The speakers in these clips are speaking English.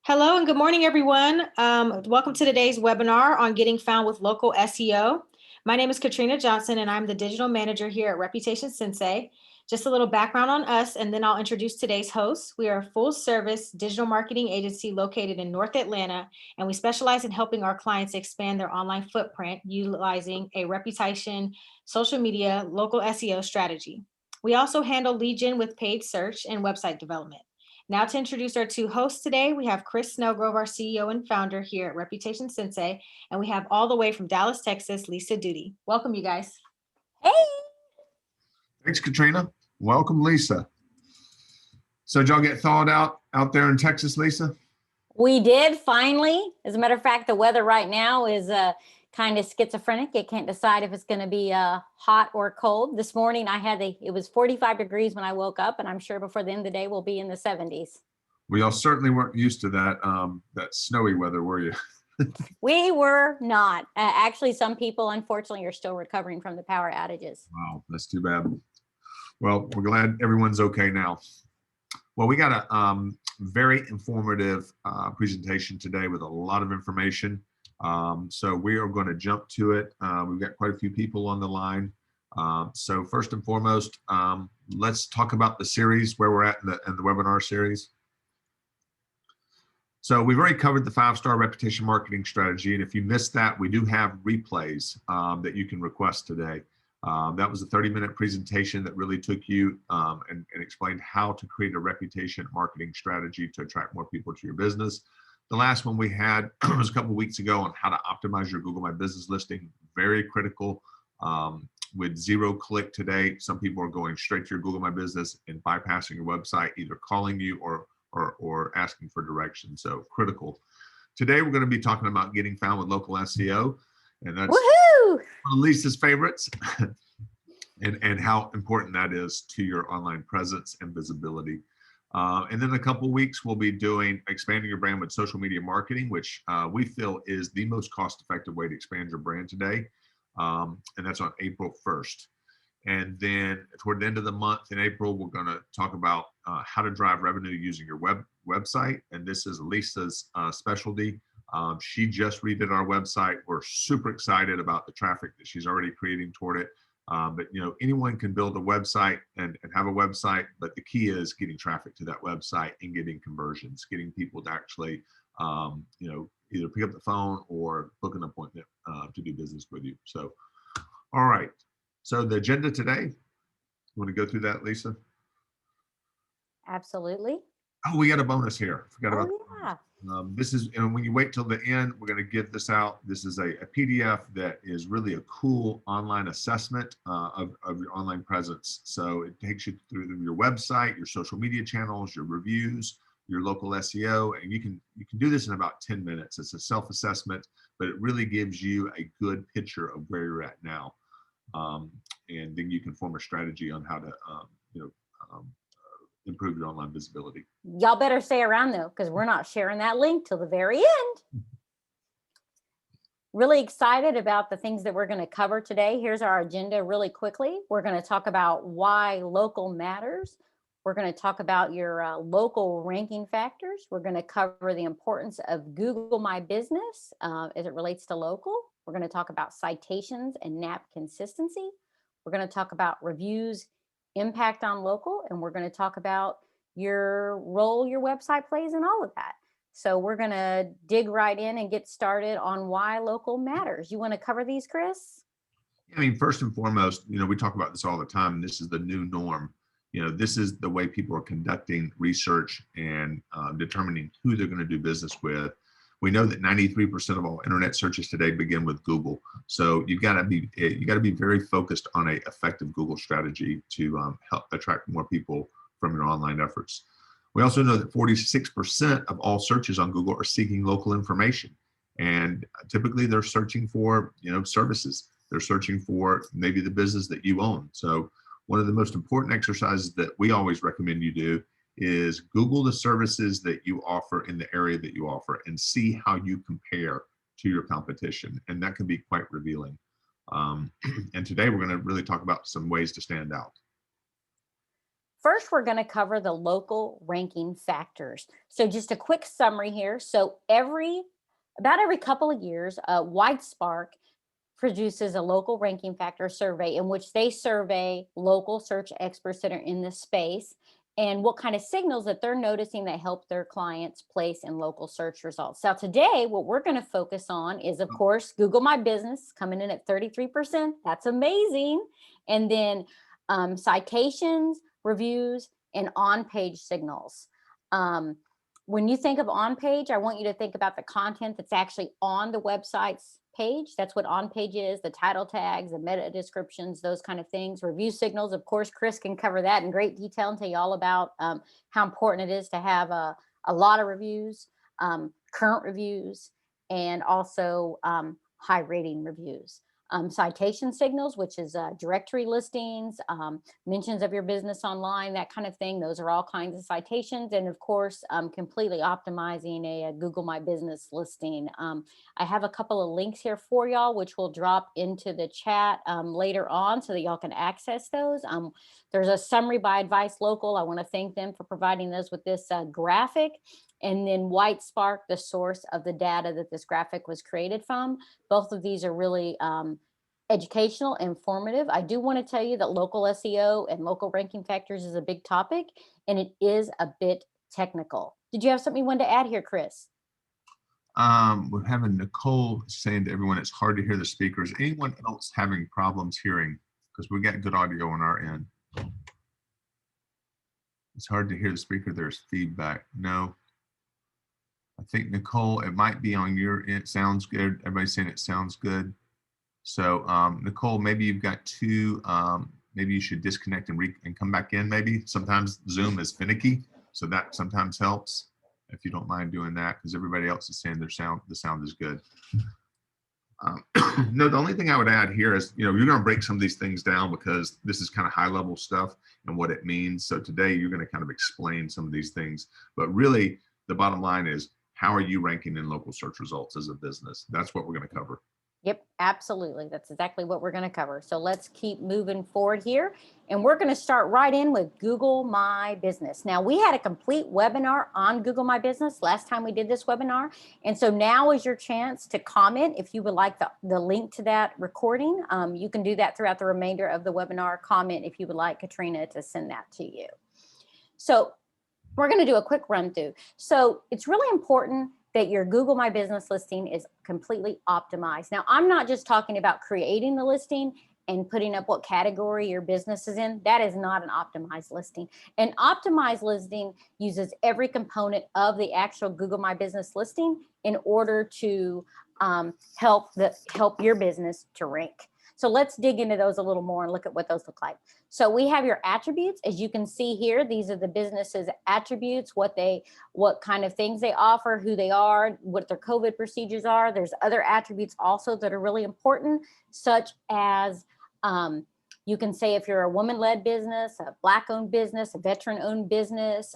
Hello and good morning, everyone. Welcome to today's webinar on getting found with local SEO. My name is Katrina Johnson, and I'm the digital manager here at Reputation Sensei. Just a little background on us, and then I'll introduce today's hosts. We are a full-service digital marketing agency located in North Atlanta, and we specialize in helping our clients expand their online footprint utilizing a reputation, social media, local SEO strategy. We also handle lead gen with paid search and website development. Now to introduce our two hosts today, we have Chris Snellgrove, our CEO and founder here at Reputation Sensei, and we have all the way from Dallas, Texas, Lisa Duty. Welcome, you guys. Hey. Thanks, Katrina. Welcome, Lisa. So did y'all get thawed out there in Texas, Lisa? We did finally. As a matter of fact, the weather right now is kind of schizophrenic. It can't decide if it's going to be hot or cold. This morning it was 45 degrees when I woke up, and I'm sure before the end of the day we'll be in the 70s. We all certainly weren't used to that that snowy weather, were you? We were not. Actually, some people unfortunately are still recovering from the power outages. Wow, that's too bad. Well, we're glad everyone's okay now. Well, we got a very informative presentation today with a lot of information. So we are going to jump to it. We've got quite a few people on the line. So first and foremost, let's talk about the series, where we're at in the webinar series. So we've already covered the 5-star reputation marketing strategy. And if you missed that, we do have replays that you can request today. That was a 30-minute presentation that really took you and explained how to create a reputation marketing strategy to attract more people to your business. The last one we had was a couple of weeks ago on how to optimize your Google My Business listing. Very critical. With 0 click today, some people are going straight to your Google My Business and bypassing your website, either calling you or asking for directions. So critical. Today we're going to be talking about getting found with local SEO, and that's one of Lisa's favorites, and how important that is to your online presence and visibility. And then in a couple of weeks, we'll be doing expanding your brand with social media marketing, which we feel is the most cost-effective way to expand your brand today. And that's on April 1st. And then toward the end of the month in April, we're going to talk about how to drive revenue using your website. And this is Lisa's specialty. She just redid our website. We're super excited about the traffic that she's already creating toward it. But anyone can build a website and have a website, but the key is getting traffic to that website and getting conversions, getting people to actually either pick up the phone or book an appointment to do business with you. So all right, so the agenda today, you want to go through that, Lisa? Absolutely. Oh, we got a bonus here. Forgot about yeah. this is, and when you wait till the end, we're going to give this out. This is a PDF that is really a cool online assessment of your online presence. So it takes you through your website, your social media channels, your reviews, your local SEO, and you can do this in about 10 minutes. It's a self-assessment, but it really gives you a good picture of where you're at now, and then you can form a strategy on how to improve your online visibility. Y'all better stay around though, because we're not sharing that link till the very end. Really excited about the things that we're going to cover today. Here's our agenda really quickly. We're going to talk about why local matters. We're going to talk about your local ranking factors. We're going to cover the importance of Google My Business as it relates to local. We're going to talk about citations and NAP consistency. We're going to talk about reviews, impact on local, and we're going to talk about your role your website plays in all of that. So we're going to dig right in and get started on why local matters. You want to cover these, Chris? I mean, first and foremost, we talk about this all the time. This is the new norm. This is the way people are conducting research and determining who they're going to do business with. We know that 93% of all internet searches today begin with Google. So you've got to be very focused on an effective Google strategy to help attract more people from your online efforts. We also know that 46% of all searches on Google are seeking local information, and typically they're searching for services. They're searching for maybe the business that you own. So one of the most important exercises that we always recommend you do is Google the services that you offer in the area that you offer and see how you compare to your competition. And that can be quite revealing. And today we're going to really talk about some ways to stand out. First, we're going to cover the local ranking factors. So just a quick summary here. So about every couple of years, WhiteSpark produces a local ranking factor survey in which they survey local search experts that are in this space and what kind of signals that they're noticing that help their clients place in local search results. So today, what we're going to focus on is, of course, Google My Business coming in at 33%. That's amazing. And then citations, reviews, and on-page signals. When you think of on-page, I want you to think about the content that's actually on the website's page. That's what on-page is, the title tags, the meta descriptions, those kind of things. Review signals, of course, Chris can cover that in great detail and tell you all about how important it is to have a lot of reviews, current reviews, and also high rating reviews. Citation signals, which is directory listings, mentions of your business online, that kind of thing. Those are all kinds of citations. And of course, completely optimizing a Google My Business listing. I have a couple of links here for y'all, which will drop into the chat later on so that y'all can access those. There's a summary by Advice Local. I want to thank them for providing us with this graphic. And then WhiteSpark, the source of the data that this graphic was created from. Both of these are really educational, informative. I do want to tell you that local SEO and local ranking factors is a big topic, and it is a bit technical. Did you have something you wanted to add here, Chris? We're having Nicole saying to everyone it's hard to hear the speakers. Anyone else having problems hearing? Because we got good audio on our end. It's hard to hear the speaker. There's feedback. No. I think, Nicole, it might be on your end. It sounds good. Everybody's saying it sounds good. So, Nicole, maybe you've got two, maybe you should disconnect and come back in maybe. Sometimes Zoom is finicky, so that sometimes helps if you don't mind doing that, because everybody else is saying the sound is good. No, the only thing I would add here is, you're going to break some of these things down because this is kind of high level stuff and what it means. So today you're going to kind of explain some of these things, but really the bottom line is, how are you ranking in local search results as a business? That's what we're going to cover. Yep, absolutely. That's exactly what we're going to cover. So let's keep moving forward here. And we're going to start right in with Google My Business. Now, we had a complete webinar on Google My Business last time we did this webinar. And so now is your chance to comment if you would like the link to that recording. You can do that throughout the remainder of the webinar. Comment if you would like Katrina to send that to you. So we're going to do a quick run through. So it's really important that your Google My Business listing is completely optimized. Now, I'm not just talking about creating the listing and putting up what category your business is in. That is not an optimized listing. An optimized listing uses every component of the actual Google My Business listing in order to help your business to rank. So let's dig into those a little more and look at what those look like. So we have your attributes. As you can see here, these are the business's attributes, what kind of things they offer, who they are, what their COVID procedures are. There's other attributes also that are really important, such as you can say if you're a woman-led business, a Black-owned business, a veteran-owned business,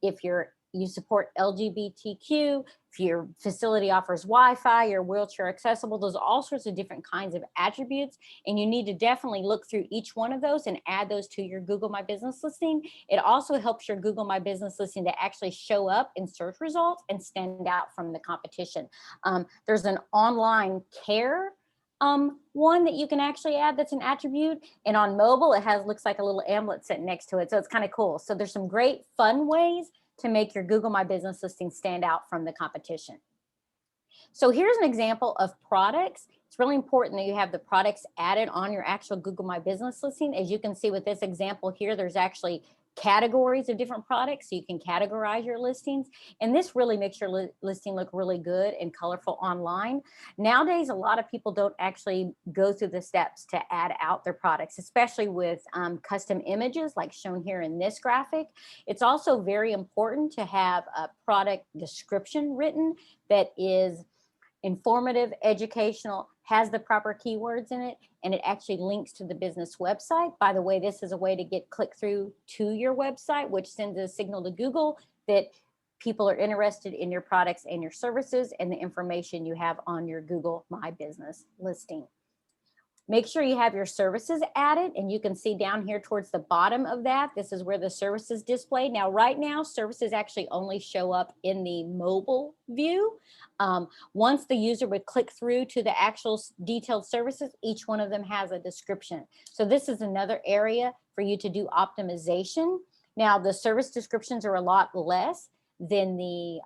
if you support LGBTQ, if your facility offers Wi-Fi, you're wheelchair accessible, those are all sorts of different kinds of attributes. And you need to definitely look through each one of those and add those to your Google My Business listing. It also helps your Google My Business listing to actually show up in search results and stand out from the competition. There's an online care one that you can actually add that's an attribute, and on mobile it looks like a little amulet sitting next to it, so it's kind of cool. So there's some great fun ways to make your Google My Business listing stand out from the competition. So here's an example of products. It's really important that you have the products added on your actual Google My Business listing. As you can see with this example here, there's actually categories of different products, so you can categorize your listings. And this really makes your listing look really good and colorful online. Nowadays, a lot of people don't actually go through the steps to add out their products, especially with custom images like shown here in this graphic. It's also very important to have a product description written that is informative, educational, has the proper keywords in it, and it actually links to the business website. By the way, this is a way to get click through to your website, which sends a signal to Google that people are interested in your products and your services and the information you have on your Google My Business listing. Make sure you have your services added, and you can see down here towards the bottom of that, this is where the services display. Now, right now, services actually only show up in the mobile view. Once the user would click through to the actual detailed services, each one of them has a description. So this is another area for you to do optimization. Now, the service descriptions are a lot less than the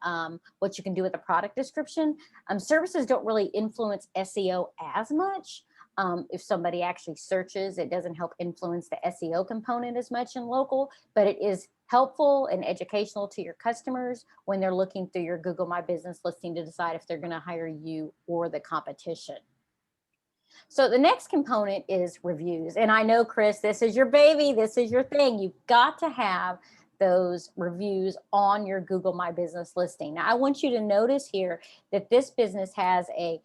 what you can do with a product description. Services don't really influence SEO as much. If somebody actually searches, it doesn't help influence the SEO component as much in local, but it is helpful and educational to your customers when they're looking through your Google My Business listing to decide if they're going to hire you or the competition. So the next component is reviews. And I know, Chris, this is your baby. This is your thing. You've got to have those reviews on your Google My Business listing. Now, I want you to notice here that this business has a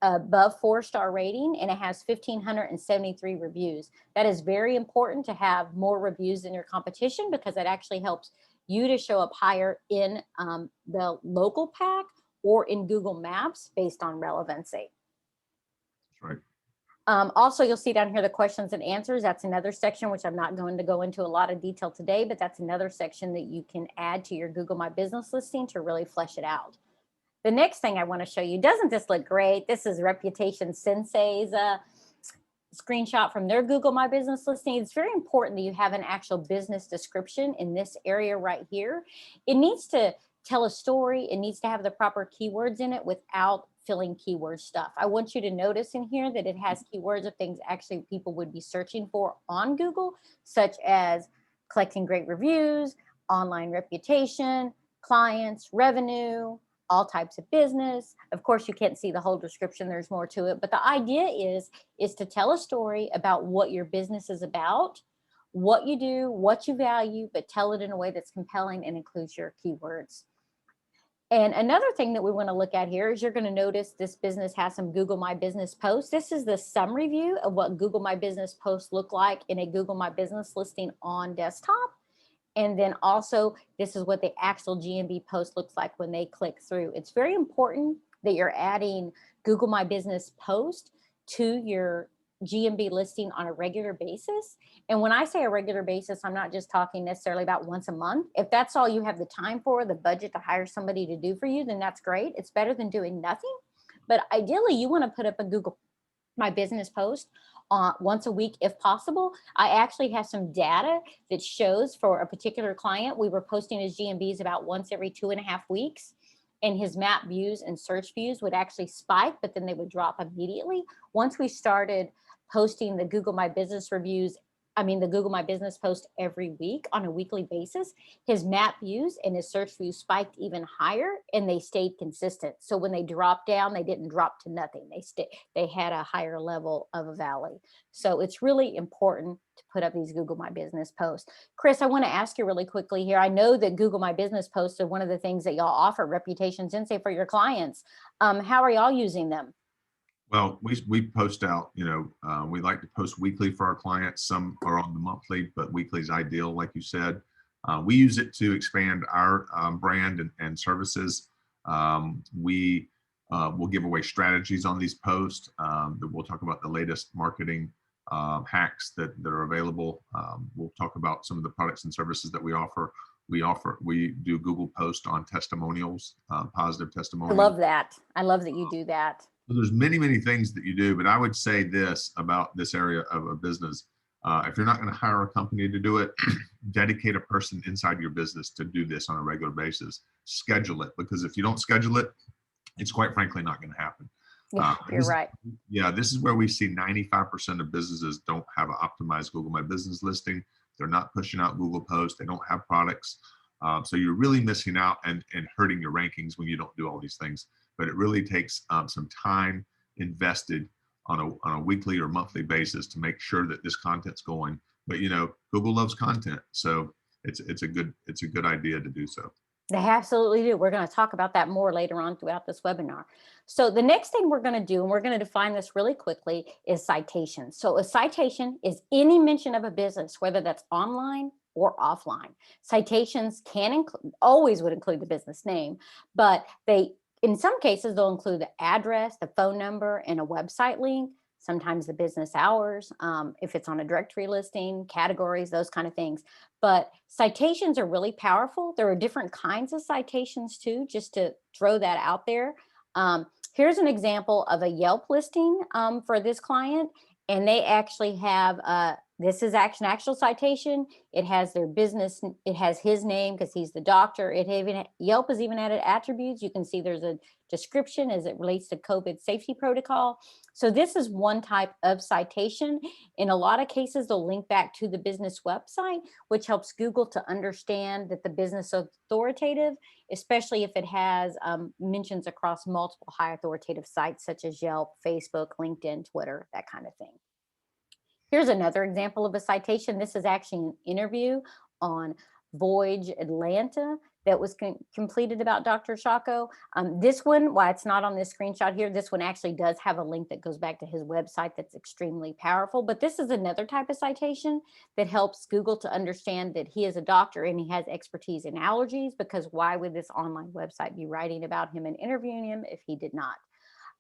above 4-star rating, and it has 1,573 reviews. That is very important to have more reviews than your competition, because it actually helps you to show up higher in the local pack or in Google Maps based on relevancy. That's right. Also, you'll see down here the questions and answers. That's another section, which I'm not going to go into a lot of detail today, but that's another section that you can add to your Google My Business listing to really flesh it out. The next thing I want to show you, doesn't this look great? This is Reputation Sensei's screenshot from their Google My Business listing. It's very important that you have an actual business description in this area right here. It needs to tell a story. It needs to have the proper keywords in it without filling keyword stuff. I want you to notice in here that it has keywords of things actually people would be searching for on Google, such as collecting great reviews, online reputation, clients, revenue, all types of business. Of course, you can't see the whole description. There's more to it. But the idea is to tell a story about what your business is about, what you do, what you value, but tell it in a way that's compelling and includes your keywords. And another thing that we want to look at here is you're going to notice this business has some Google My Business posts. This is the summary view of what Google My Business posts look like in a Google My Business listing on desktop. And then also, this is what the actual GMB post looks like when they click through. It's very important that you're adding Google My Business post to your GMB listing on a regular basis. And when I say a regular basis, I'm not just talking necessarily about once a month. If that's all you have the time for, the budget to hire somebody to do for you, then that's great. It's better than doing nothing. But ideally, you want to put up a Google My Business post once a week if possible. I actually have some data that shows for a particular client, we were posting his GMBs about once every 2.5 weeks. And his map views and search views would actually spike, but then they would drop immediately. Once we started posting the Google My Business reviews, the Google My Business post every week on a weekly basis, his map views and his search views spiked even higher, and they stayed consistent. So when they dropped down, they didn't drop to nothing. They had a higher level of a valley. So it's really important to put up these Google My Business posts. Chris, I want to ask you really quickly here. I know that Google My Business posts are one of the things that y'all offer Reputation Sensei for your clients. How are y'all using them? Well, we post out, we like to post weekly for our clients. Some are on the monthly, but weekly is ideal, like you said. We use it to expand our brand and services. We will give away strategies on these posts. We'll talk about the latest marketing hacks that are available. We'll talk about some of the products and services that we offer. We do Google post on testimonials, positive testimonials. I love that. I love that you do that. So there's many things that you do, but I would say this about this area of a business. If you're not going to hire a company to do it, dedicate a person inside your business to do this on a regular basis. Schedule it, because if you don't schedule it, it's quite frankly not going to happen. Yeah, you're right. Yeah, this is where we see 95% of businesses don't have an optimized Google My Business listing. They're not pushing out Google posts. They don't have products. So you're really missing out and hurting your rankings when you don't do all these things. But it really takes some time invested on a weekly or monthly basis to make sure that this content's going. But Google loves content, so it's a good idea to do so. They absolutely do. We're going to talk about that more later on throughout this webinar. So the next thing we're going to do, and we're going to define this really quickly, is citations. So a citation is any mention of a business, whether that's online or offline. Citations always would include the business name, but in some cases, they'll include the address, the phone number, and a website link. sometimes the business hours, if it's on a directory listing, categories, those kind of things. But citations are really powerful. There are different kinds of citations too, just to throw that out there. Here's an example of a Yelp listing for this client, and they actually have, this is an actual citation. It has their business, it has his name because he's the doctor. Yelp has even added attributes. You can see there's a description as it relates to COVID safety protocol. So this is one type of citation. In a lot of cases, they'll link back to the business website, which helps Google to understand that the business is authoritative, especially if it has mentions across multiple high authoritative sites such as Yelp, Facebook, LinkedIn, Twitter, that kind of thing. Here's another example of a citation. This is actually an interview on Voyage Atlanta that was completed about Dr. Shako. This one, why it's not on this screenshot here, this one actually does have a link that goes back to his website that's extremely powerful. But this is another type of citation that helps Google to understand that he is a doctor and he has expertise in allergies, because why would this online website be writing about him and interviewing him if he did not?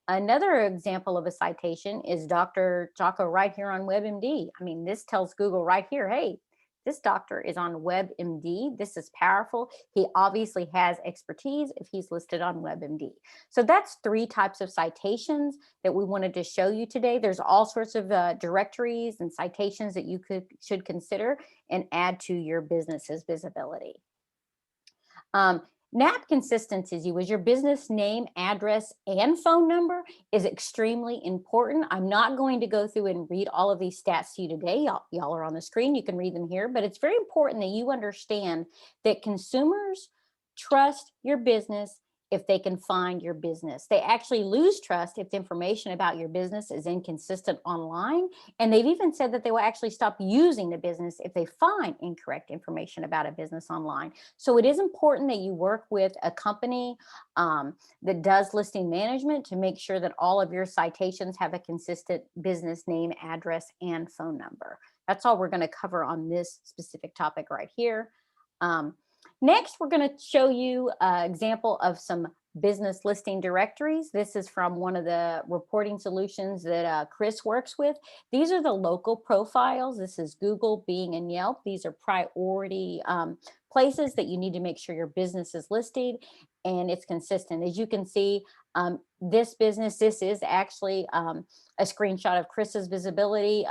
Another example of a citation is Dr. Jocko right here on WebMD. I mean, this tells Google right here, hey, this doctor is on WebMD. This is powerful. He obviously has expertise if he's listed on WebMD. So that's 3 types of citations that we wanted to show you today. There's all sorts of directories and citations that you should consider and add to your business's visibility. NAP consistency was your business name, address, and phone number is extremely important. I'm not going to go through and read all of these stats to you today. Y'all are on the screen. You can read them here, but it's very important that you understand that consumers trust your business if they can find your business. They actually lose trust if the information about your business is inconsistent online. And they've even said that they will actually stop using the business if they find incorrect information about a business online. So it is important that you work with a company that does listing management to make sure that all of your citations have a consistent business name, address, and phone number. That's all we're going to cover on this specific topic right here. Next, we're going to show you an example of some business listing directories. This is from one of the reporting solutions that Chris works with. These are the local profiles. This is Google, Bing, and Yelp. These are priority places that you need to make sure your business is listed and it's consistent. As you can see, this is actually a screenshot of Chris's visibility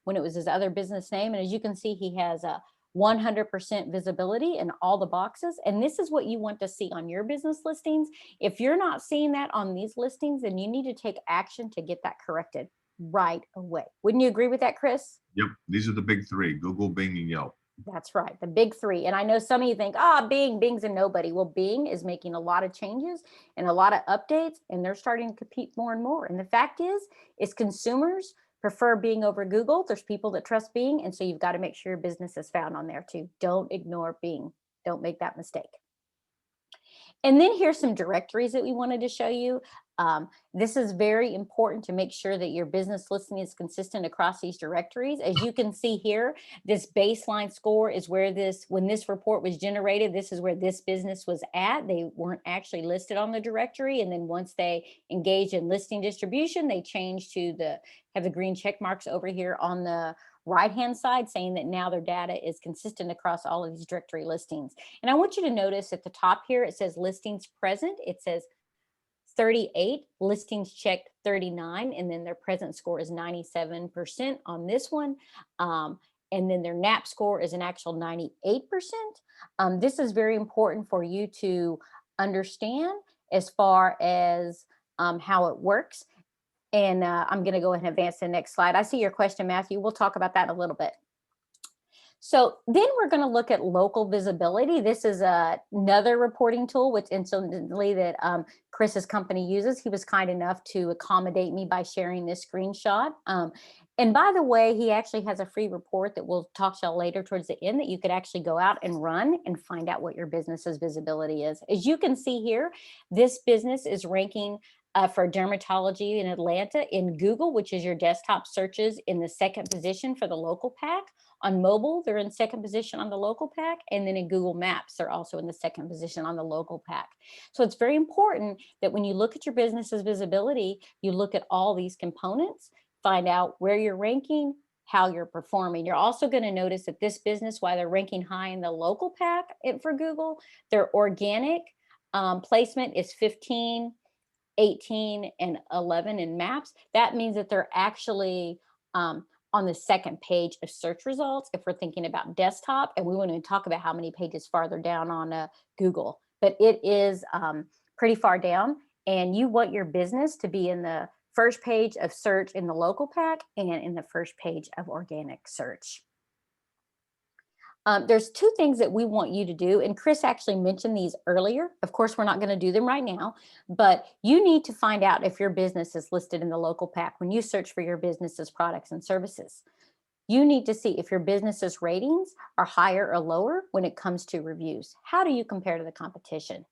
when it was his other business name. And as you can see, he has a 100% visibility in all the boxes. And this is what you want to see on your business listings. If you're not seeing that on these listings, then you need to take action to get that corrected right away. Wouldn't you agree with that, Chris? Yep. These are the big 3, Google, Bing, and Yelp. That's right, the big 3. And I know some of you think, Bing's a nobody. Well, Bing is making a lot of changes and a lot of updates, and they're starting to compete more and more. And the fact is consumers prefer Bing over Google. There's people that trust Bing. And so you've got to make sure your business is found on there too. Don't ignore Bing. Don't make that mistake. And then here's some directories that we wanted to show you. This is very important to make sure that your business listing is consistent across these directories. As you can see here, this baseline score is where when this report was generated, this is where this business was at. They weren't actually listed on the directory. And then once they engaged in listing distribution, they changed to have the green check marks over here on the right-hand side saying that now their data is consistent across all of these directory listings. And I want you to notice at the top here, it says listings present. It says 38, listings checked 39, and then their present score is 97% on this one. And then their NAP score is an actual 98%. This is very important for you to understand as far as how it works. And I'm going to go ahead and advance to the next slide. I see your question, Matthew. We'll talk about that in a little bit. So then we're going to look at local visibility. This is another reporting tool, which incidentally that Chris's company uses. He was kind enough to accommodate me by sharing this screenshot. And by the way, he actually has a free report that we'll talk to you later towards the end that you could actually go out and run and find out what your business's visibility is. As you can see here, this business is ranking for dermatology in Atlanta in Google, which is your desktop searches, in the 2nd position for the local pack. On mobile, they're in 2nd position on the local pack. And then in Google Maps, they're also in the 2nd position on the local pack. So it's very important that when you look at your business's visibility, you look at all these components find out where you're ranking, how you're performing. You're also going to notice that this business, while they're ranking high in the local pack for Google, their organic placement is 15, 18, and 11 in maps. That means that they're actually on the second page of search results if we're thinking about desktop, and we won't even talk about how many pages farther down on Google, but it is pretty far down, and you want your business to be in the first page of search in the local pack and in the first page of organic search. There's two things that we want you to do, and Chris actually mentioned these earlier. Of course, we're not going to do them right now, but you need to find out if your business is listed in the local pack when you search for your business's products and services. You need to see if your business's ratings are higher or lower when it comes to reviews. How do you compare to the competition?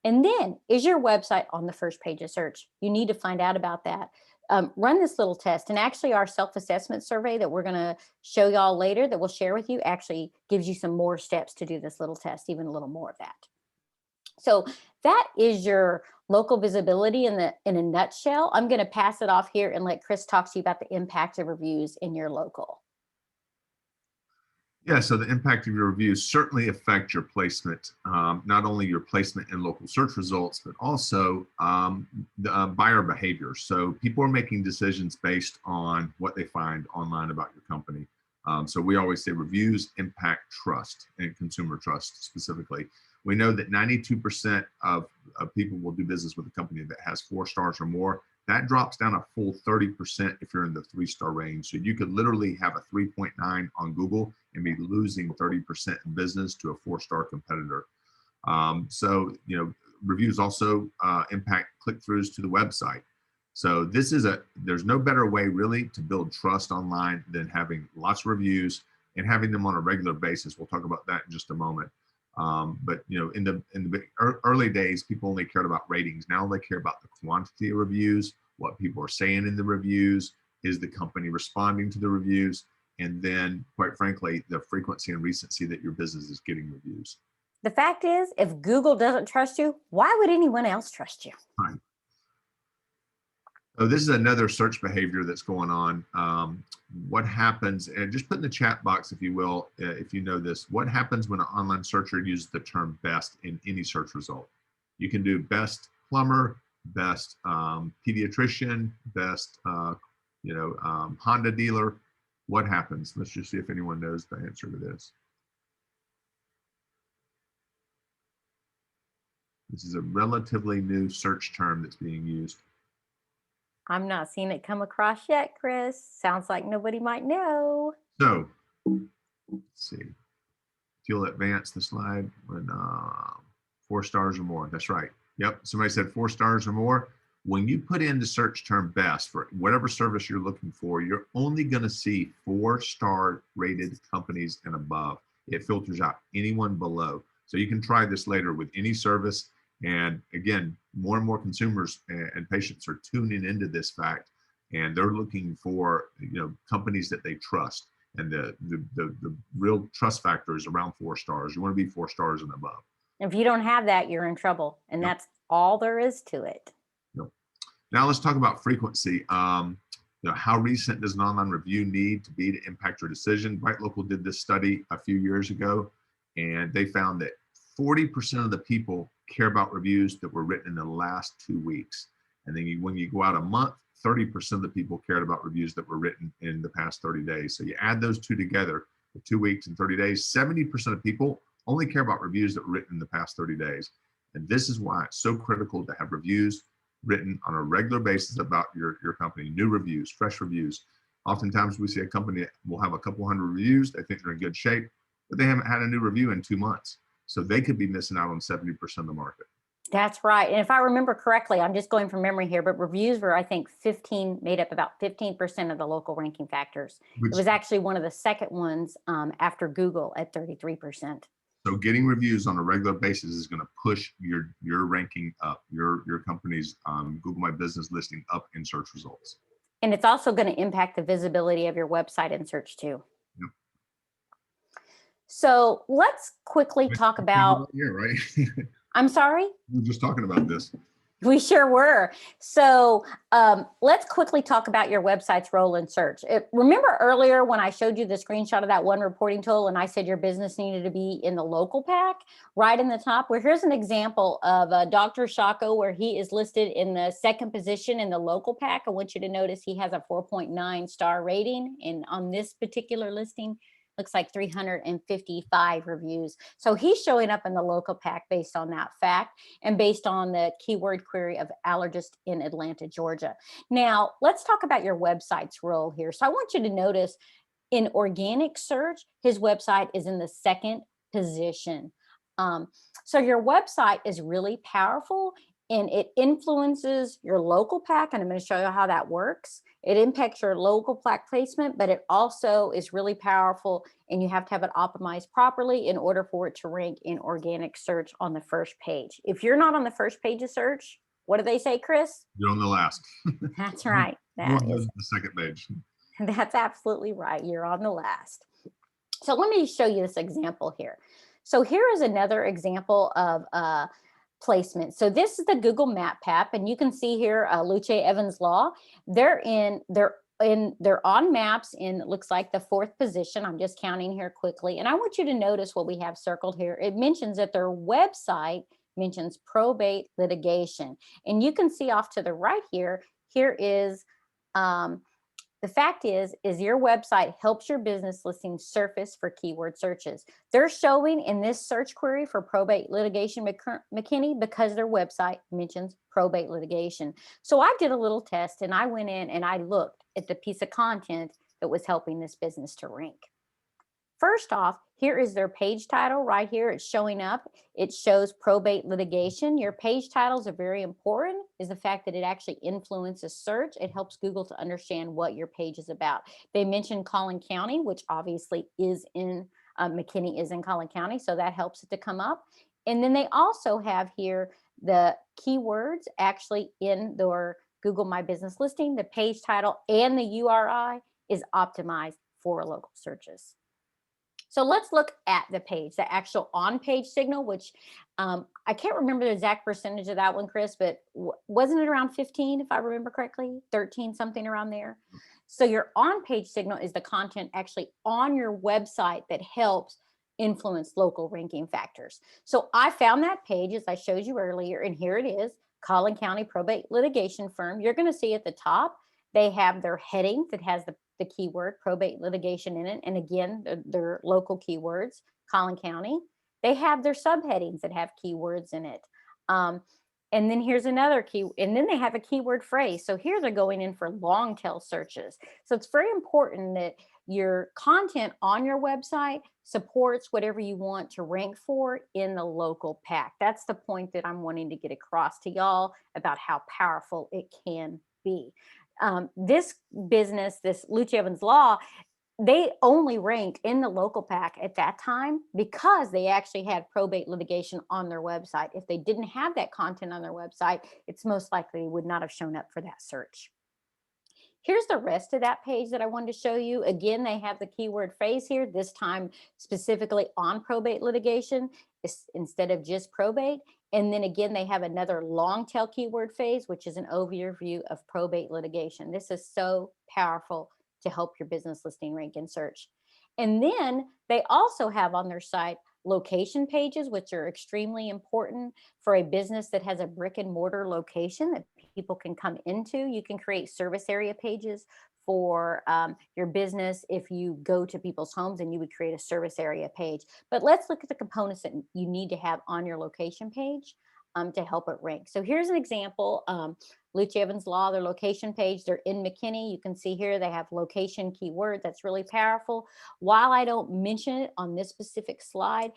And then, is your website on the first page of search? You need to find out about that. Run this little test, and actually our self-assessment survey that we're going to show y'all later that we'll share with you actually gives you some more steps to do this little test, even a little more of that. So that is your local visibility in a nutshell. I'm going to pass it off here and let Chris talk to you about the impact of reviews in your local. Yeah, so the impact of your reviews certainly affect your placement, not only your placement in local search results, but also the buyer behavior. So people are making decisions based on what they find online about your company. So we always say reviews impact trust and consumer trust specifically. We know that 92% of people will do business with a company that has 4 stars or more. That drops down a full 30% if you're in the 3-star range. So you could literally have a 3.9 on Google and be losing 30% in business to a 4-star competitor. So, you know, reviews also impact click-throughs to the website. So there's no better way really to build trust online than having lots of reviews and having them on a regular basis. We'll talk about that in just a moment. But you know, in the early days, people only cared about ratings. Now they care about the quantity of reviews, what people are saying in the reviews, is the company responding to the reviews, and then, quite frankly, the frequency and recency that your business is getting reviews. The fact is, if Google doesn't trust you, why would anyone else trust you? Right. So this is another search behavior that's going on. What happens, and just put in the chat box, if you will, if you know this, what happens when an online searcher uses the term best in any search result? You can do best plumber, best pediatrician, best Honda dealer. What happens? Let's just see if anyone knows the answer to this. This is a relatively new search term that's being used. I'm not seeing it come across yet, Chris. Sounds like nobody might know. So, let's see. If you'll advance the slide when 4 stars or more. That's right. Yep. Somebody said 4 stars or more. When you put in the search term best for whatever service you're looking for, you're only going to see 4-star rated companies and above. It filters out anyone below. So you can try this later with any service. And again, more and more consumers and patients are tuning into this fact, and they're looking for, you know, companies that they trust. And the real trust factor is around 4 stars. You want to be 4 stars and above. If you don't have that, you're in trouble. And Yep. That's all there is to it. Yep. Now let's talk about frequency. You know, how recent does an online review need to be to impact your decision? Bright Local did this study a few years ago, and they found that 40% of the people care about reviews that were written in the last 2 weeks. And then when you go out a month, 30% of the people cared about reviews that were written in the past 30 days. So you add those two together, the 2 weeks and 30 days, 70% of people only care about reviews that were written in the past 30 days. And this is why it's so critical to have reviews written on a regular basis about your company, new reviews, fresh reviews. Oftentimes we see a company that will have a couple hundred reviews. They think they're in good shape, but they haven't had a new review in 2 months. So they could be missing out on 70% of the market. That's right. And if I remember correctly, I'm just going from memory here, but reviews were, I think, made up about 15% of the local ranking factors. It was actually one of the second ones after Google at 33%. So getting reviews on a regular basis is going to push your ranking up, your company's Google My Business listing up in search results. And it's also going to impact the visibility of your website in search too. Yep. So let's quickly talk about. Yeah, right. I'm sorry? We were just talking about this. We sure were. So let's quickly talk about your website's role in search. Remember earlier when I showed you the screenshot of that one reporting tool and I said your business needed to be in the local pack, right in the top? Well, here's an example of Dr. Shako where he is listed in the second position in the local pack. I want you to notice he has a 4.9 star rating. And on this particular listing, looks like 355 reviews. So he's showing up in the local pack based on that fact and based on the keyword query of allergist in Atlanta, Georgia. Now, let's talk about your website's role here. So I want you to notice in organic search, his website is in the second position. So your website is really powerful and it influences your local pack. And I'm going to show you how that works. It impacts your local pack placement, but it also is really powerful and you have to have it optimized properly in order for it to rank in organic search on the first page. If you're not on the first page of search, what do they say, Chris? You're on the last. That's right. You're That on is, the second page. that's absolutely right. You're on the last. So let me show you this example here. So here is another example of placement. So this is the Google Map app, and you can see here Luce Evans Law. They're on maps in, it looks like the 4th position. I'm just counting here quickly. And I want you to notice what we have circled here. It mentions that their website mentions probate litigation. And you can see off to the right here, here is, the fact is your website helps your business listing surface for keyword searches. They're showing in this search query for probate litigation McKinney because their website mentions probate litigation. So I did a little test and I went in and I looked at the piece of content that was helping this business to rank. First off, here is their page title right here. It's showing up. It shows probate litigation. Your page titles are very important, is the fact that it actually influences search. It helps Google to understand what your page is about. They mentioned Collin County, which obviously is in, McKinney is in Collin County, so that helps it to come up. And then they also have here the keywords actually in their Google My Business listing. The page title and the URI is optimized for local searches. So let's look at the page, the actual on-page signal, which I can't remember the exact percentage of that one, Chris, but wasn't it around 15, if I remember correctly, 13, something around there? So your on-page signal is the content actually on your website that helps influence local ranking factors. So I found that page, as I showed you earlier, and here it is, Collin County Probate Litigation Firm. You're going to see at the top, they have their heading that has the keyword probate litigation in it. And again, their local keywords, Collin County. They have their subheadings that have keywords in it. And then here's another key, and then they have a keyword phrase. So here they're going in for long tail searches. So it's very important that your content on your website supports whatever you want to rank for in the local pack. That's the point that I'm wanting to get across to y'all about how powerful it can be. This business, this Luce Evans Law, they only ranked in the local pack at that time because they actually had probate litigation on their website. If they didn't have that content on their website, it's most likely they would not have shown up for that search. Here's the rest of that page that I wanted to show you. Again, they have the keyword phrase here, this time specifically on probate litigation instead of just probate. And then again, they have another long tail keyword phrase, which is an overview of probate litigation. This is so powerful to help your business listing rank in search. And then they also have on their site location pages, which are extremely important for a business that has a brick and mortar location that people can come into. You can create service area pages for your business if you go to people's homes, and you would create a service area page. But let's look at the components that you need to have on your location page to help it rank. So here's an example. Luce Evans Law, their location page, they're in McKinney. You can see here they have location keyword. That's really powerful. While I don't mention it on this specific slide,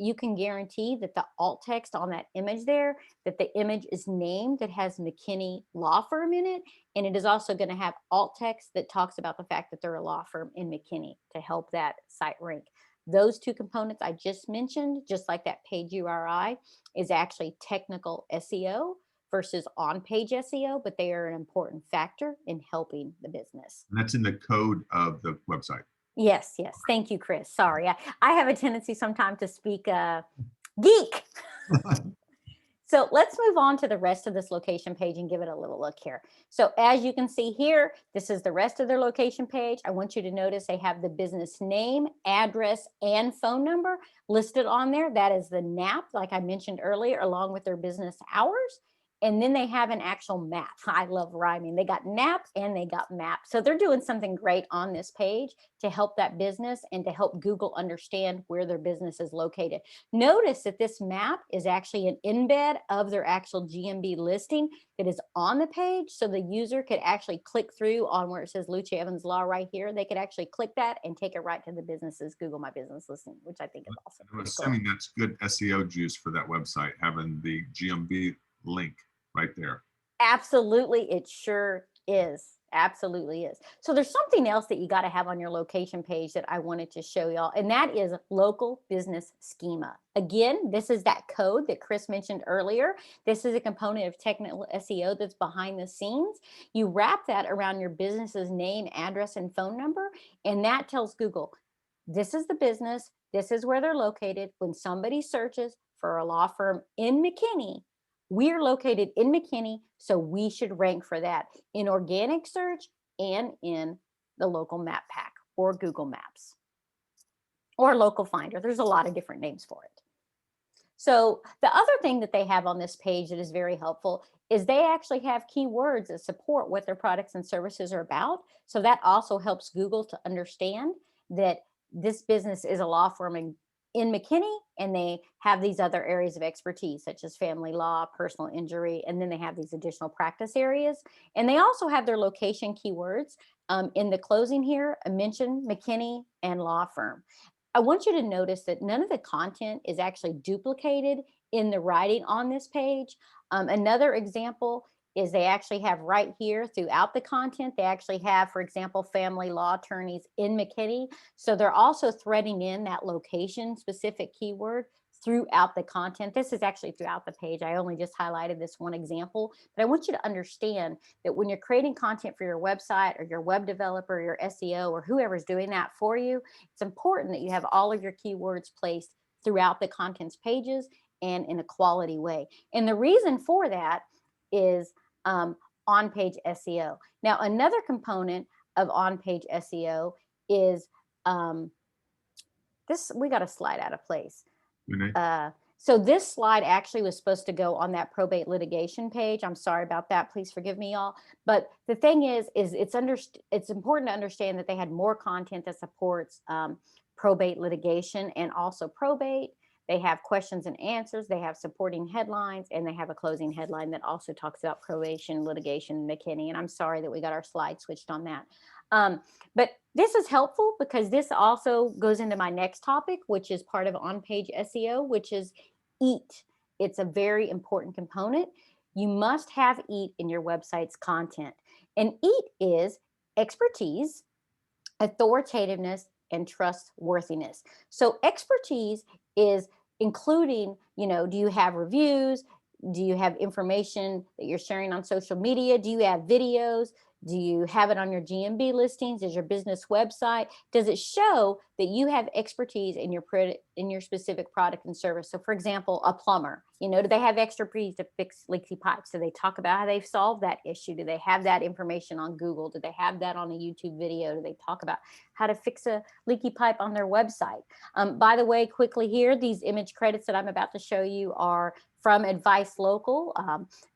you can guarantee that the alt text on that image there, that the image is named that has McKinney Law Firm in it. And it is also going to have alt text that talks about the fact that they're a law firm in McKinney to help that site rank. Those two components I just mentioned, just like that page URI, is actually technical SEO versus on-page SEO, but they are an important factor in helping the business. And that's in the code of the website. Yes, yes. Thank you, Chris. Sorry, I have a tendency sometimes to speak geek. So let's move on to the rest of this location page and give it a little look here. So as you can see here, this is the rest of their location page. I want you to notice they have the business name, address, and phone number listed on there. That is the NAP, like I mentioned earlier, along with their business hours. And then they have an actual map. I love rhyming. They got NAP and they got map. So they're doing something great on this page to help that business and to help Google understand where their business is located. Notice that this map is actually an embed of their actual GMB listing that is on the page. So the user could actually click through on where it says Lucci Evans Law right here. They could actually click that and take it right to the business's Google My Business listing, which I think is awesome. I'm assuming that's good SEO juice for that website, having the GMB link right there. Absolutely, it sure is. Absolutely is. So there's something else that you got to have on your location page that I wanted to show y'all, and that is local business schema. Again, this is that code that Chris mentioned earlier. This is a component of technical SEO that's behind the scenes. You wrap that around your business's name, address, and phone number, and that tells Google, this is the business, this is where they're located. When somebody searches for a law firm in McKinney, we're located in McKinney, so we should rank for that in organic search and in the local map pack or Google Maps or local finder. There's a lot of different names for it. So the other thing that they have on this page that is very helpful is they actually have keywords that support what their products and services are about. So that also helps Google to understand that this business is a law firm in McKinney, and they have these other areas of expertise such as family law, personal injury, and then they have these additional practice areas. And they also have their location keywords. In the closing here, I mentioned McKinney and law firm. I want you to notice that none of the content is actually duplicated in the writing on this page. Another example is they actually have right here throughout the content, they actually have, for example, family law attorneys in McKinney. So they're also threading in that location specific keyword throughout the content. This is actually throughout the page. I only just highlighted this one example, but I want you to understand that when you're creating content for your website or your web developer, your SEO, or whoever's doing that for you, it's important that you have all of your keywords placed throughout the contents pages and in a quality way. And the reason for that is on-page SEO. Now, another component of on-page SEO is this. We got a slide out of place. So this slide actually was supposed to go on that probate litigation page. I'm sorry about that. Please forgive me, y'all. But the thing is it's important to understand that they had more content that supports probate litigation and also probate. They have questions and answers, they have supporting headlines, and they have a closing headline that also talks about probation, litigation, McKinney. And I'm sorry that we got our slide switched on that. But this is helpful because this also goes into my next topic, which is part of on-page SEO, which is EAT. It's a very important component. You must have EAT in your website's content. And EAT is expertise, authoritativeness, and trustworthiness. So expertise is including, do you have reviews? Do you have information that you're sharing on social media? Do you have videos? Do you have it on your GMB listings? Is your business website? Does it show that you have expertise in your specific product and service? So for example, a plumber, do they have expertise to fix leaky pipes? Do they talk about how they've solved that issue? Do they have that information on Google? Do they have that on a YouTube video? Do they talk about how to fix a leaky pipe on their website? By the way, quickly here, these image credits that I'm about to show you are from Advice Local.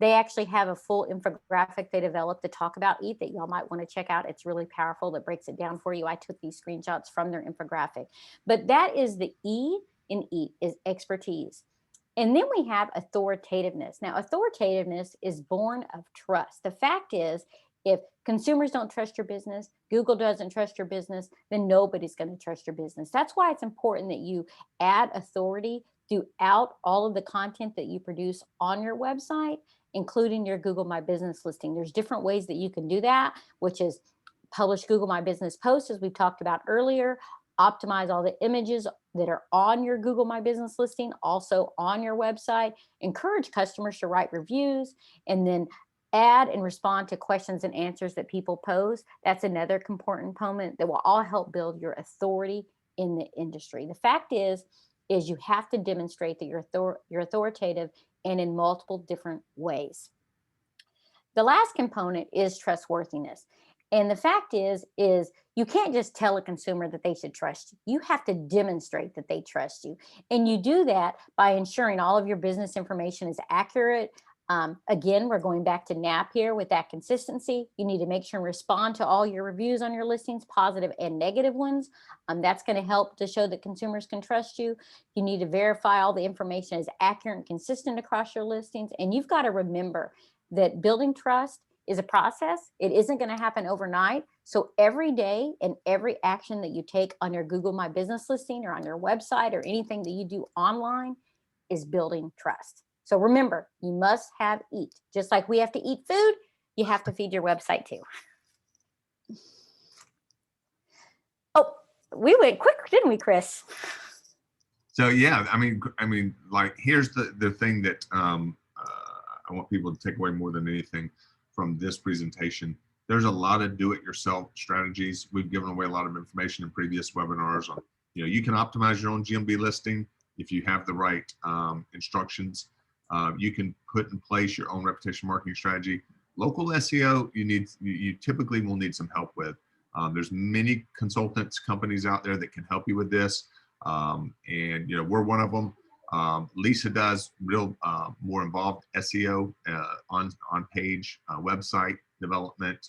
They actually have a full infographic they developed to talk about EAT that y'all might want to check out. It's really powerful. That breaks it down for you. I took these screenshots from their infographic. But that is the E in EAT, is expertise. And then we have authoritativeness. Now, authoritativeness is born of trust. The fact is, if consumers don't trust your business, Google doesn't trust your business, then nobody's going to trust your business. That's why it's important that you add authority throughout all of the content that you produce on your website, including your Google My Business listing. There's different ways that you can do that, which is publish Google My Business posts, as we've talked about earlier, optimize all the images that are on your Google My Business listing, also on your website, encourage customers to write reviews, and then add and respond to questions and answers that people pose. That's another important component that will all help build your authority in the industry. The fact is you have to demonstrate that you're authoritative and in multiple different ways. The last component is trustworthiness. And the fact is you can't just tell a consumer that they should trust you. You have to demonstrate that they trust you. And you do that by ensuring all of your business information is accurate. Again, we're going back to NAP here with that consistency. You need to make sure and respond to all your reviews on your listings, positive and negative ones. That's going to help to show that consumers can trust you. You need to verify all the information is accurate and consistent across your listings. And you've got to remember that building trust is a process. It isn't going to happen overnight. So every day and every action that you take on your Google My Business listing or on your website or anything that you do online is building trust. So remember, you must have eat. Just like we have to eat food, you have to feed your website too. Oh, we went quick, didn't we, Chris? So yeah, I mean, like here's the thing that I want people to take away more than anything from this presentation. There's a lot of do-it-yourself strategies. We've given away a lot of information in previous webinars on, you can optimize your own GMB listing if you have the right instructions. You can put in place your own reputation marketing strategy. Local SEO, you typically will need some help with. There's many consultants, companies out there that can help you with this. And we're one of them. Lisa does real more involved SEO on page website development.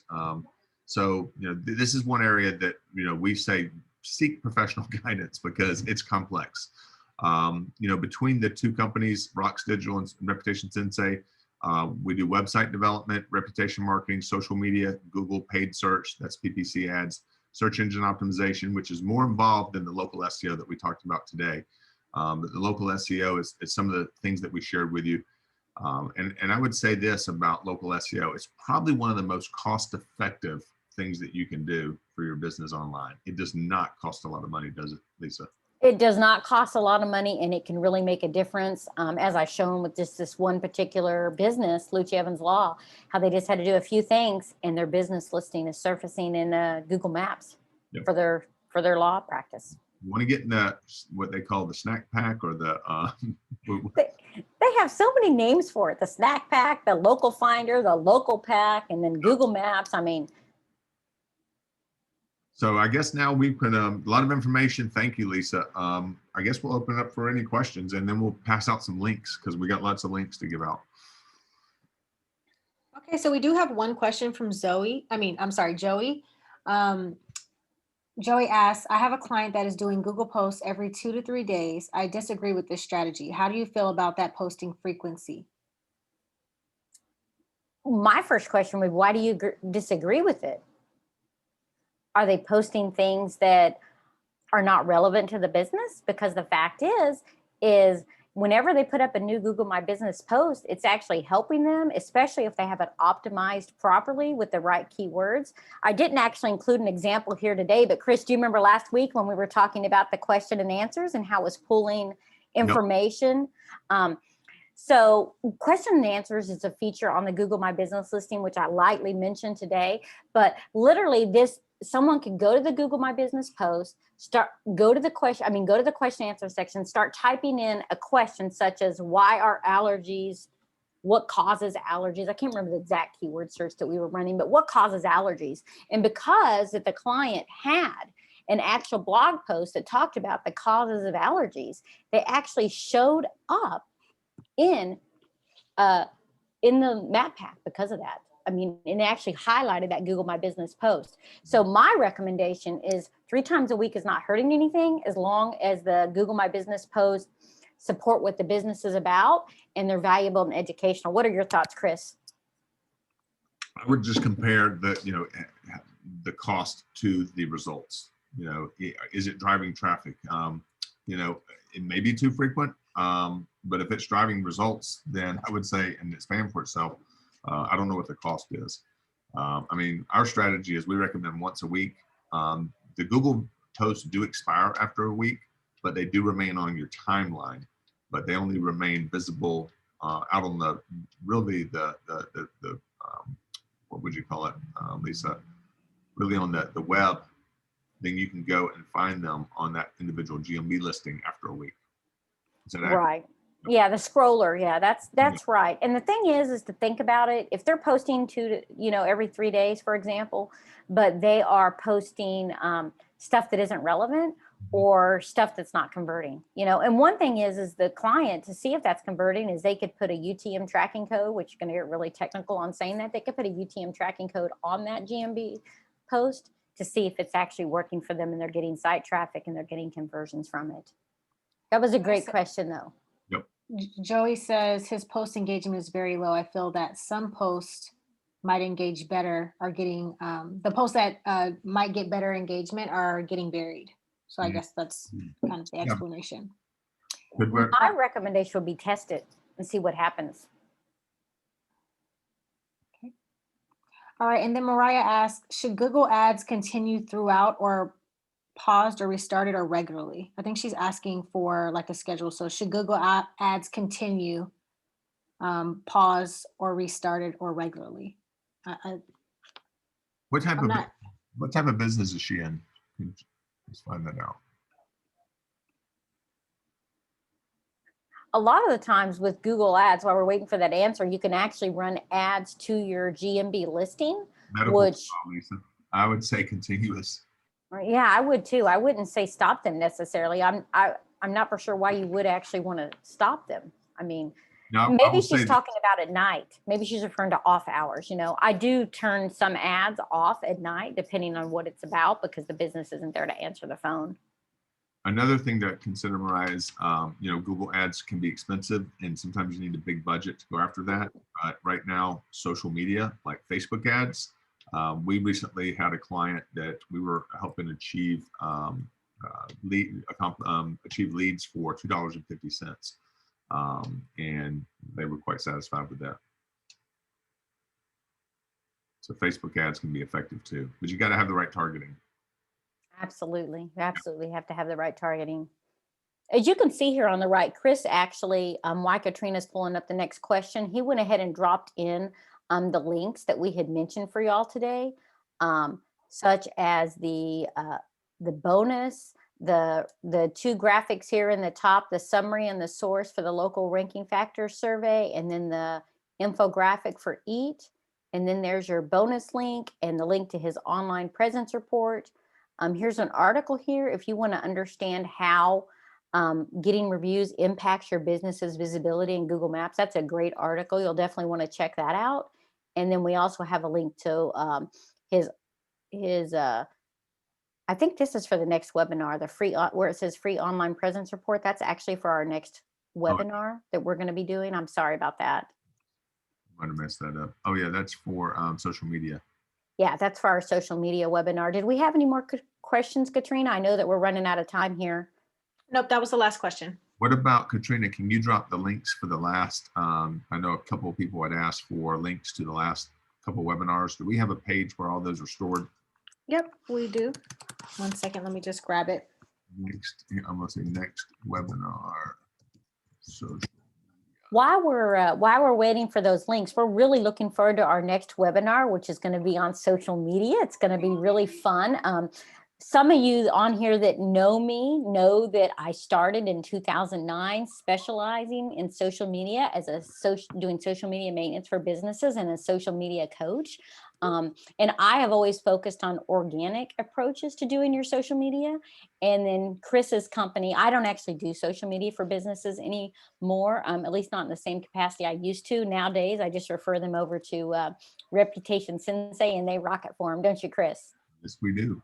So this is one area that we say seek professional guidance because it's complex. Between the two companies, Rocks Digital and Reputation Sensei, we do website development, reputation marketing, social media, Google paid search, that's PPC ads, search engine optimization, which is more involved than the local SEO that we talked about today. But the local SEO is some of the things that we shared with you. And I would say this about local SEO, it's probably one of the most cost-effective things that you can do for your business online. It does not cost a lot of money, does it, Lisa? It does not cost a lot of money, and it can really make a difference. As I've shown with just this one particular business, Lucci Evans Law, how they just had to do a few things, and their business listing is surfacing in Google Maps. Yep. for their law practice. You want to get in what they call the snack pack or the they have so many names for it: the snack pack, the local finder, the local pack, and then Google Maps. I mean. So I guess now we've put a lot of information. Thank you, Lisa. I guess we'll open it up for any questions, and then we'll pass out some links because we got lots of links to give out. Okay, so we do have one question from Joey. Joey asks, I have a client that is doing Google posts every 2 to 3 days. I disagree with this strategy. How do you feel about that posting frequency? My first question would, why do you disagree with it? Are they posting things that are not relevant to the business? Because the fact is whenever they put up a new Google My Business post, it's actually helping them, especially if they have it optimized properly with the right keywords. I didn't actually include an example here today, but Chris, do you remember last week when we were talking about the question and answers and how it was pulling information? Yep. So question and answers is a feature on the Google My Business listing, which I lightly mentioned today, but literally someone can go to the Google My Business post, go to the question and answer section, start typing in a question such as, why are allergies, what causes allergies? I can't remember the exact keyword search that we were running, but what causes allergies? And because that the client had an actual blog post that talked about the causes of allergies, they actually showed up in the map pack because of that. I mean, and it actually highlighted that Google My Business post. So my recommendation is 3 times a week is not hurting anything, as long as the Google My Business posts support what the business is about and they're valuable and educational. What are your thoughts, Chris? I would just compare the cost to the results. Is it driving traffic? It may be too frequent, but if it's driving results, then I would say, and it's paying for itself, I don't know what the cost is. Our strategy is we recommend once a week. The Google posts do expire after a week, but they do remain on your timeline, but they only remain visible out on the what would you call it, Lisa? Really on the web. Then you can go and find them on that individual GMB listing after a week. Is that accurate? Right. Yeah, the scroller. Yeah, that's right. And the thing is to think about it. If they're posting every 3 days, for example, but they are posting stuff that isn't relevant or stuff that's not converting, and one thing is the client, to see if that's converting, is they could put a UTM tracking code, which is going to get really technical on saying that. They could put a UTM tracking code on that GMB post to see if it's actually working for them and they're getting site traffic and they're getting conversions from it. That was a great question, though. Yep. Joey says his post engagement is very low. I feel that some posts might engage better are getting, the posts that might get better engagement are getting buried. So I guess that's kind of the explanation. My recommendation would be test it and see what happens. Okay. All right. And then Mariah asks, should Google Ads continue throughout or paused or restarted or regularly? I think she's asking for like a schedule. So should Google Ads continue, pause or restarted or regularly? What type I'm of not- what type of business is she in? Let's find that out. A lot of the times with Google Ads, while we're waiting for that answer, you can actually run ads to your GMB listing, Medical, which, Lisa. I would say continuous. yeah, I would too. I wouldn't say stop them necessarily. I'm not for sure why you would actually want to stop them. I mean, Now, maybe she's talking about at night. Maybe she's referring to off hours. I do turn some ads off at night, depending on what it's about, because the business isn't there to answer the phone. Another thing to consider, Mariah, is Google Ads can be expensive, and sometimes you need a big budget to go after that. Right now, social media like Facebook ads. We recently had a client that we were helping achieve achieve leads for $2.50, and they were quite satisfied with that. So Facebook ads can be effective too, but you got to have the right targeting. Absolutely. You absolutely have to have the right targeting. As you can see here on the right, Chris actually, while Katrina's pulling up the next question, he went ahead and dropped in the links that we had mentioned for y'all today, such as the bonus, the two graphics here in the top, the summary and the source for the local ranking factors survey, and then the infographic for EAT. And then there's your bonus link and the link to his online presence report. Here's an article here if you want to understand how getting reviews impacts your business's visibility in Google Maps. That's a great article. You'll definitely want to check that out. And then we also have a link to his I think this is for the next webinar, the free, where it says free online presence report. That's actually for our next webinar that we're going to be doing. I'm sorry about that. Might have messed that up. Oh yeah, that's for social media. Yeah, that's for our social media webinar. Did we have any more questions, Katrina? I know that we're running out of time here. Nope, that was the last question. What about, Katrina, can you drop the links for the last, I know a couple of people had asked for links to the last couple webinars. Do we have a page where all those are stored? Yep, we do. 1 second, let me just grab it. Next, I'm gonna say next webinar. Social. While we're waiting for those links, we're really looking forward to our next webinar, which is going to be on social media. It's going to be really fun. Some of you on here that know me know that I started in 2009 specializing in social media as doing social media maintenance for businesses and a social media coach. And I have always focused on organic approaches to doing your social media. And then Chris's company, I don't actually do social media for businesses anymore, at least not in the same capacity I used to. Nowadays, I just refer them over to Reputation Sensei and they rock it for them, don't you, Chris? Yes, we do.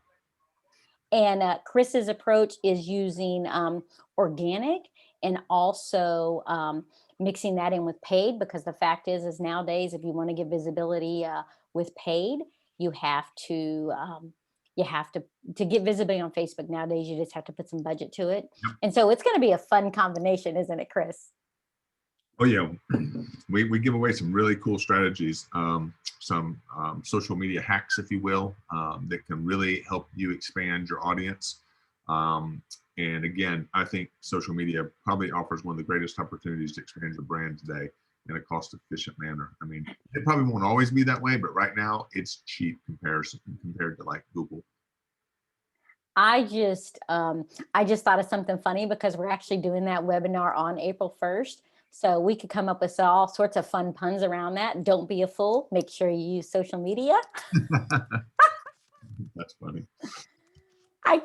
And Chris's approach is using organic and also mixing that in with paid, because the fact is nowadays, if you want to get visibility with paid, you have to get visibility on Facebook nowadays, you just have to put some budget to it. Yep. And so it's going to be a fun combination, isn't it, Chris? Oh yeah, we give away some really cool strategies, some social media hacks, if you will, that can really help you expand your audience. And again, I think social media probably offers one of the greatest opportunities to expand your brand today in a cost-efficient manner. I mean, it probably won't always be that way, but right now it's cheap compared to like Google. I just thought of something funny because we're actually doing that webinar on April 1st. So we could come up with all sorts of fun puns around that. Don't be a fool. Make sure you use social media. That's funny. I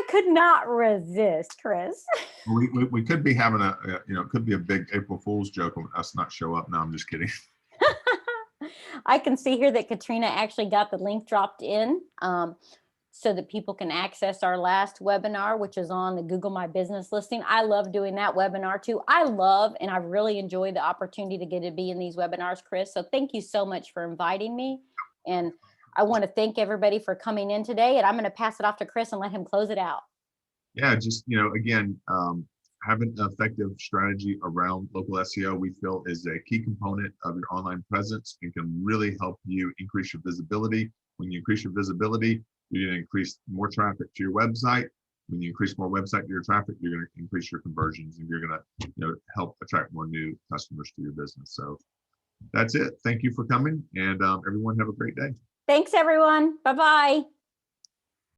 could not resist, Chris. We could be having it could be a big April Fool's joke on us not show up. No, I'm just kidding. I can see here that Katrina actually got the link dropped in so that people can access our last webinar, which is on the Google My Business listing. I love doing that webinar too. I love and I really enjoy the opportunity to get to be in these webinars, Chris. So thank you so much for inviting me. And I want to thank everybody for coming in today. And I'm going to pass it off to Chris and let him close it out. Yeah, just, again, having an effective strategy around local SEO, we feel is a key component of your online presence and can really help you increase your visibility. When you increase your visibility, you're going to increase more traffic to your website. When you increase more website to your traffic, you're going to increase your conversions and you're going to help attract more new customers to your business. So that's it. Thank you for coming, and everyone have a great day. Thanks, everyone. Bye-bye.